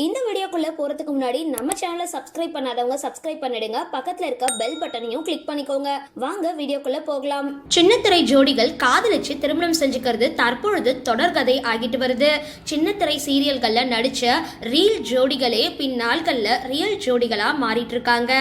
இந்த வீடியோக்குள்ள போறதுக்கு முன்னாடி நம்ம சேனலை சப்ஸ்கிரைப் பண்ணாதவங்க சப்ஸ்கிரைப் பண்ணிடுங்க, பக்கத்துல இருக்க பெல் பட்டனையும் கிளிக் பண்ணிக்கோங்க. வாங்க வீடியோக்குள்ள போகலாம். சின்னத்திரை ஜோடிகள் காதலிச்சு திருமணம் செஞ்சுக்கிறது தற்பொழுது தொடர்கதை ஆகிட்டு வருது. சின்னத்திரை சீரியல்கள்ல நடிச்ச ரீல் ஜோடிகளே பின்னாள்கள்ல ரியல் ஜோடிகளா மாறிட்டு இருக்காங்க.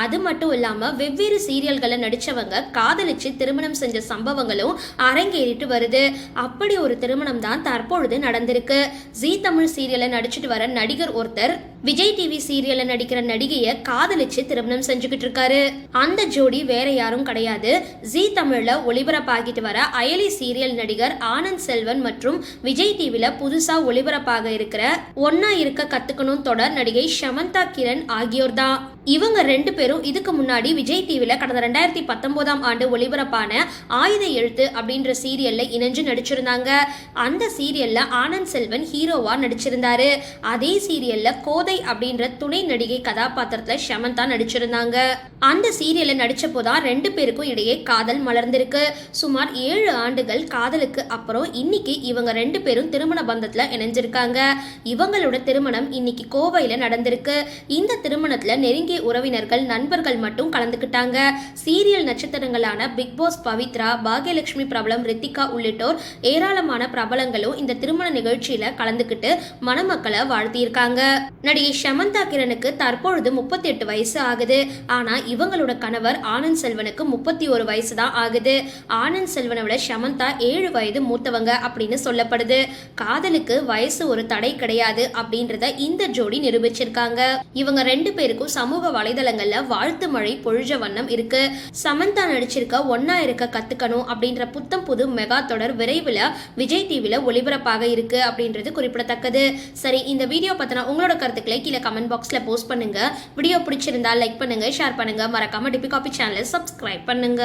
அது மட்டும் இல்லாம வெவ்வேறு சீரியல்கள்ல நடிச்சவங்க காதலிச்சு திருமணம் செஞ்ச சம்பவங்களும் அரங்கேறிட்டு வருது. அப்படி ஒரு திருமணம் தான் தற்பொழுது நடந்திருக்கு. ஜீ தமிழ் சீரியல்ல நடிச்சிட்டு வர நடிகர் ஒருத்தர் விஜய் டிவி சீரியல்ல நடிக்கிற நடிகையை காதலிச்சு திருமணம் செஞ்சுக்கிட்டு இருக்காரு. அந்த ஜோடி வேற யாரும் கிடையாது, ஜீ தமிழ்ல ஒளிபரப்பாகிட்டு வர அயலி சீரியல் நடிகர் ஆனந்த் செல்வன் மற்றும் விஜய் டிவில புதுசா ஒளிபரப்பாக இருக்கிற ஒன்னா இருக்க கத்துக்கணும் தொடர் நடிகை ஷமந்தா கிரண் ஆகியோர் தான். இவங்க ரெண்டு பேரும் இதுக்கு முன்னாடி விஜய் டிவில கடந்த 2019ஆம் ஆண்டு ஒளிபரப்பான ஆயுத எழுத்து அப்படின்ற சீரியல்ல இணைஞ்சு நடிச்சிருந்தாங்க. அந்த சீரியல்ல ஆனந்த் செல்வன் ஹீரோவா நடிச்சிருந்தாரு. அதே சீரியல்ல கோதை அப்படின்ற துணை நடிகை கதாபாத்திரத்துல ஷமந்தா நடிச்சிருந்தாங்க. அந்த சீரியல்ல நடிச்சப்போதான் ரெண்டு பேருக்கும் இடையே காதல் மலர்ந்திருக்கு. சுமார் 7 ஆண்டுகள் காதலுக்கு அப்புறம் இன்னைக்கு இவங்க ரெண்டு பேரும் திருமண பந்தத்துல இணைஞ்சிருக்காங்க. இவங்களோட திருமணம் இன்னைக்கு கோவையில நடந்திருக்கு. இந்த திருமணத்துல நெருங்கிய உறவினர்கள் நண்பர்கள் மட்டும் கலந்துக்கிட்டாங்க. சீரியல் நட்சத்திரங்களான பிக் பாஸ் பவித்ரா, பாக்யலட்சுமி பிரபலம், ரித்திகா உள்ளிட்டோர் ஏராளமான பிரபலங்களும் இந்த திருமண நிகழ்ச்சியில கலந்துக்கிட்டு மணமக்களை வாழ்த்தியிருக்காங்க. நடிகை ஷமந்தா கிரனுக்கு தற்பொழுது 38 வயசு ஆகுது. ஆனா இவங்களோட கணவர் ஆனந்த் செல்வனுக்கு 31 வயசு தான் ஆகுது. ஆனந்த் செல்வனை விட ஷமந்தா 7 வயது மூத்தவங்க அப்படின்னு சொல்லப்படுது. காதலுக்கு வயசு ஒரு தடை கிடையாது அப்படின்றத இந்த ஜோடி நிரூபிச்சிருக்காங்க. இவங்க ரெண்டு பேருக்கும் சமூக வலைதளங்கள்ல வாழ்த்து மழை பொழிஞ்ச வண்ணம் இருக்கு. சமந்தா நடிச்சிருக்க ஒன்னா இருக்க கத்துக்கணும் அப்படின்ற புத்தம் புது மெகா தொடர் விரைவில் விஜய் டிவில ஒளிபரப்பாக இருக்கு அப்படின்றது குறிப்பிடத்தக்கது. சரி, இந்த வீடியோ பத்தின உங்களோட கருத்துக்களை கீழே கமெண்ட் பாக்ஸ்ல போஸ்ட் பண்ணுங்க. வீடியோ பிடிச்சிருந்தா லைக் பண்ணுங்க, ஷேர் பண்ணுங்க, மறக்காம டிபி காபி சேனலை சப்ஸ்கிரைப் பண்ணுங்க.